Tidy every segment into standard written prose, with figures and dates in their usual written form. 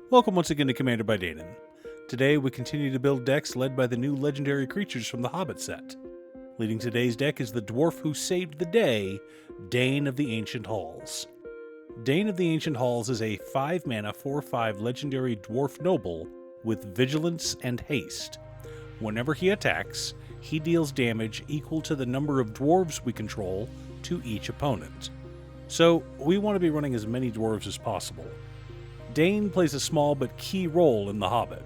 Welcome once again to Commander by Dain. Today we continue to build decks led by the new legendary creatures from the Hobbit set. Leading today's deck is the dwarf who saved the day, Dain of the Ancient Halls. Dain of the Ancient Halls is a 5-mana 4/5 legendary dwarf noble with vigilance and haste. Whenever he attacks, he deals damage equal to the number of dwarves we control to each opponent. So we want to be running as many dwarves as possible. Dain plays a small but key role in The Hobbit.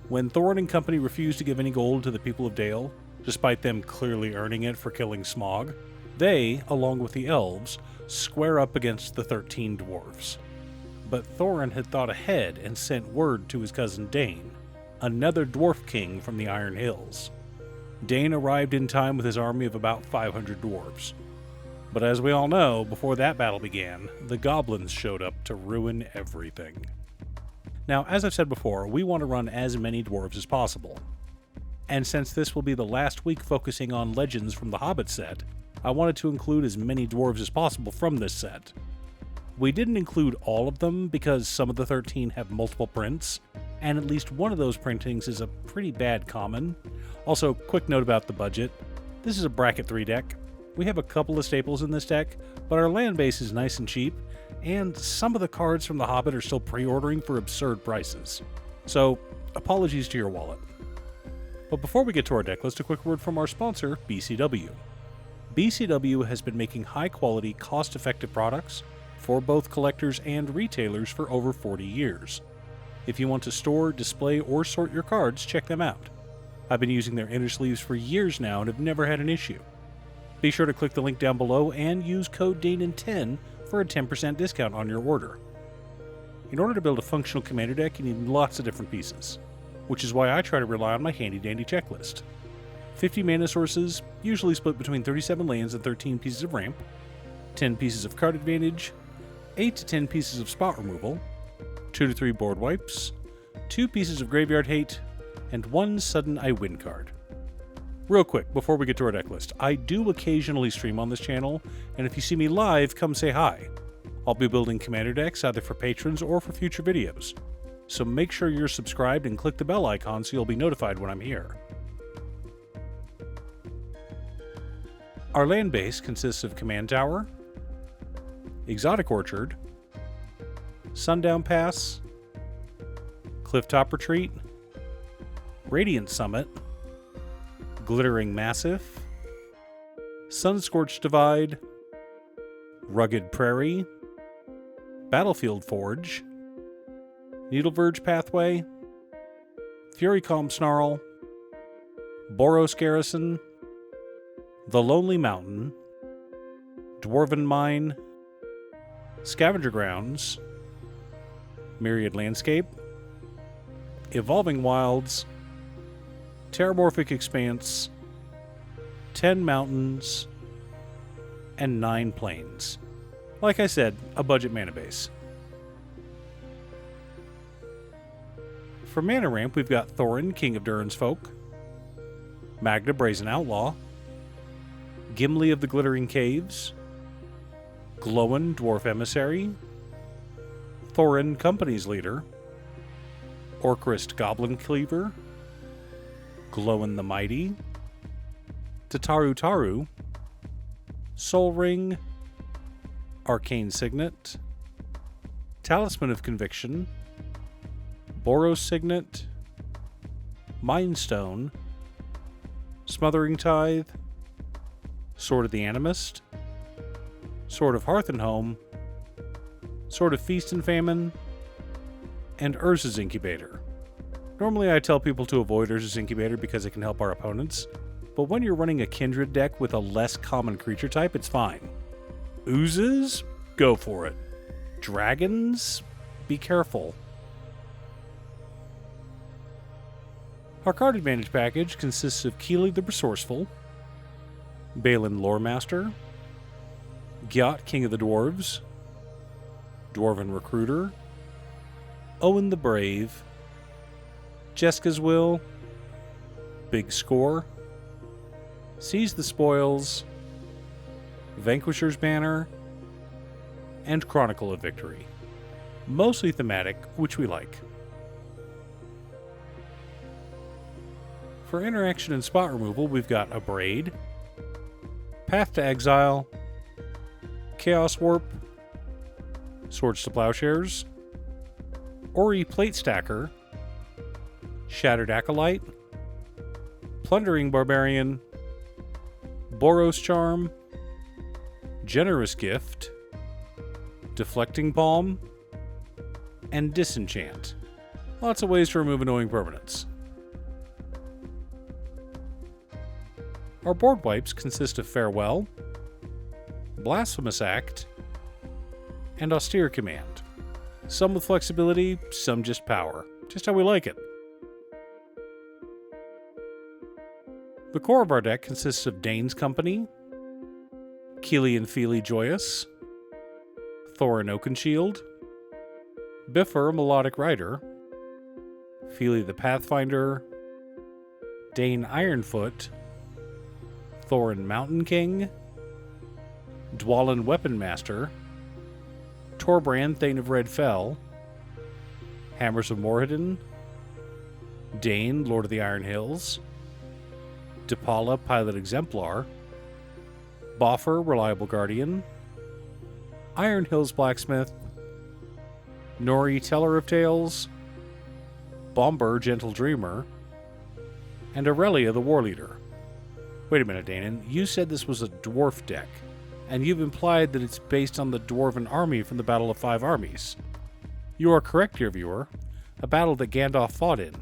When Thorin and company refuse to give any gold to the people of Dale, despite them clearly earning it for killing Smaug, they, along with the elves, square up against the 13 dwarves. But Thorin had thought ahead and sent word to his cousin Dain, another dwarf king from the Iron Hills. Dain arrived in time with his army of about 500 dwarves. But as we all know, before that battle began, the goblins showed up to ruin everything. Now, as I've said before, we want to run as many dwarves as possible. And since this will be the last week focusing on legends from the Hobbit set, I wanted to include as many dwarves as possible from this set. We didn't include all of them because some of the 13 have multiple prints, and at least one of those printings is a pretty bad common. Also, quick note about the budget. This is a bracket 3 deck. We have a couple of staples in this deck, but our land base is nice and cheap, and some of the cards from The Hobbit are still pre-ordering for absurd prices. So, apologies to your wallet. But before we get to our deck, let's do a quick word from our sponsor, BCW. BCW has been making high-quality, cost-effective products for both collectors and retailers for over 40 years. If you want to store, display, or sort your cards, check them out. I've been using their inner sleeves for years now and have never had an issue. Be sure to click the link down below and use code DAIN10 for a 10% discount on your order. In order to build a functional commander deck, you need lots of different pieces, which is why I try to rely on my handy-dandy checklist. 50 mana sources, usually split between 37 lands and 13 pieces of ramp, 10 pieces of card advantage, 8 to 10 pieces of spot removal, 2 to 3 board wipes, 2 pieces of graveyard hate, and 1 sudden I win card. Real quick, before we get to our deck list, I do occasionally stream on this channel, and if you see me live, come say hi. I'll be building commander decks either for patrons or for future videos, so make sure you're subscribed and click the bell icon so you'll be notified when I'm here. Our land base consists of Command Tower, Exotic Orchard, Sundown Pass, Clifftop Retreat, Radiant Summit, Glittering Massif, Sunscorched Divide, Rugged Prairie, Battlefield Forge, Needleverge Pathway, Fury Calm Snarl, Boros Garrison, The Lonely Mountain, Dwarven Mine, Scavenger Grounds, Myriad Landscape, Evolving Wilds, Terramorphic Expanse, 10 mountains, and 9 plains. Like I said, a budget mana base. For mana ramp, we've got Thorin, King of Durin's Folk, Magda, Brazen Outlaw, Gimli of the Glittering Caves, Glowin, Dwarf Emissary, Thorin, Company's Leader, Orcrist, Goblin Cleaver, Glowin the Mighty, Tataru Taru, Soul Ring, Arcane Signet, Talisman of Conviction, Boros Signet, Mind Stone, Smothering Tithe, Sword of the Animist, Sword of Hearth and Home, Sword of Feast and Famine, and Urza's Incubator. Normally I tell people to avoid Urza's Incubator because it can help our opponents, but when you're running a Kindred deck with a less common creature type, it's fine. Oozes? Go for it. Dragons? Be careful. Our card advantage package consists of Keely the Resourceful, Balin Loremaster, Gyat, King of the Dwarves, Dwarven Recruiter, Owen the Brave, Jeska's Will, Big Score, Seize the Spoils, Vanquisher's Banner, and Chronicle of Victory. Mostly thematic, which we like. For interaction and spot removal, we've got Abrade, Path to Exile, Chaos Warp, Swords to Plowshares, Ori Plate Stacker, Shattered Acolyte, Plundering Barbarian, Boros Charm, Generous Gift, Deflecting Palm, and Disenchant. Lots of ways to remove annoying permanents. Our board wipes consist of Farewell, Blasphemous Act, and Austere Command. Some with flexibility, some just power. Just how we like it. The core of our deck consists of Dain's Company, Keely and Feely Joyous, Thorin Oakenshield, Bifur Melodic Rider, Feely the Pathfinder, Dain Ironfoot, Thorin Mountain King, Dwalin Weapon Master, Torbrand Thane of Red Fell, Hammers of Morhedon, Dain Lord of the Iron Hills, Depala Pilot Exemplar, Boffer Reliable Guardian, Iron Hills Blacksmith, Nori Teller of Tales, Bomber Gentle Dreamer, and Aurelia the War Leader. Wait a minute, Dain. You said this was a dwarf deck, and you've implied that it's based on the dwarven army from the Battle of Five Armies. You are correct, dear viewer, a battle that Gandalf fought in,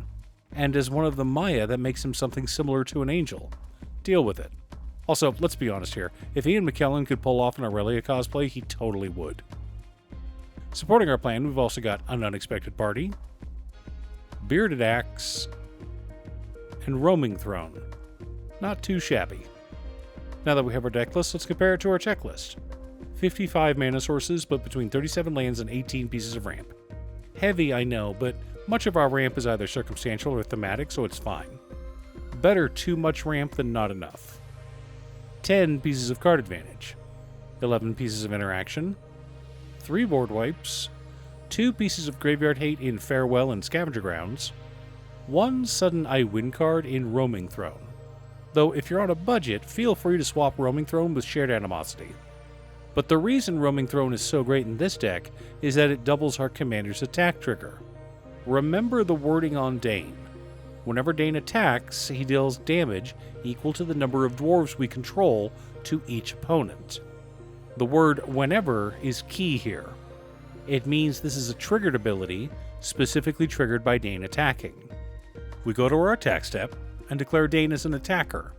and as one of the Maya that makes him something similar to an angel. Deal with it. Also, let's be honest here, if Ian McKellen could pull off an Aurelia cosplay, he totally would. Supporting our plan, we've also got An Unexpected Party, Bearded Axe, and Roaming Throne. Not too shabby. Now that we have our deck list, let's compare it to our checklist. 55 mana sources, but between 37 lands and 18 pieces of ramp. Heavy, I know, but much of our ramp is either circumstantial or thematic, so it's fine. Better too much ramp than not enough. 10 pieces of card advantage. 11 pieces of interaction. 3 board wipes. 2 pieces of graveyard hate in Farewell and Scavenger Grounds. 1 sudden I win card in Roaming Throne. Though if you're on a budget, feel free to swap Roaming Throne with Shared Animosity. But the reason Roaming Throne is so great in this deck is that it doubles our commander's attack trigger. Remember the wording on Dain. Whenever Dain attacks, he deals damage equal to the number of dwarves we control to each opponent. The word whenever is key here. It means this is a triggered ability, specifically triggered by Dain attacking. We go to our attack step and declare Dain as an attacker.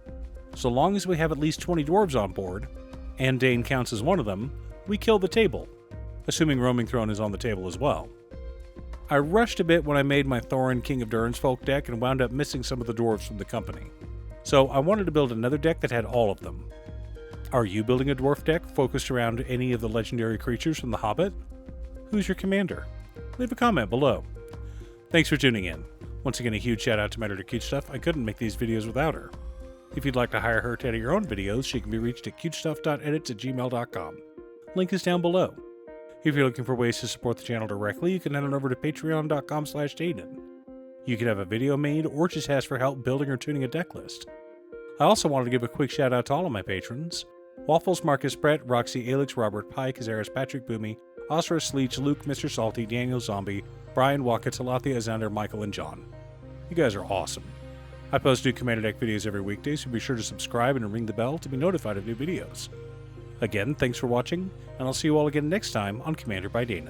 So long as we have at least 20 dwarves on board, and Dain counts as one of them, we kill the table, assuming Roaming Throne is on the table as well. I rushed a bit when I made my Thorin King of Durin's Folk deck and wound up missing some of the dwarves from the company. So I wanted to build another deck that had all of them. Are you building a dwarf deck focused around any of the legendary creatures from The Hobbit? Who's your commander? Leave a comment below. Thanks for tuning in. Once again, a huge shout out to my editor Cutestuff. I couldn't make these videos without her. If you'd like to hire her to edit your own videos, she can be reached at cutestuff.edits@gmail.com. Link is down below. If you're looking for ways to support the channel directly, you can head on over to patreon.com/Dain. You can have a video made or just ask for help building or tuning a deck list. I also wanted to give a quick shout out to all of my patrons: Waffles, Marcus Brett, Roxy, Alix, Robert Pike, Azaris, Patrick Boomy, Osra, Leech, Luke, Mr. Salty, Daniel Zombie, Brian Walker, Talathia, Azander, Michael, and John. You guys are awesome. I post new Commander Deck videos every weekday, so be sure to subscribe and ring the bell to be notified of new videos. Again, thanks for watching, and I'll see you all again next time on Commander by Dain.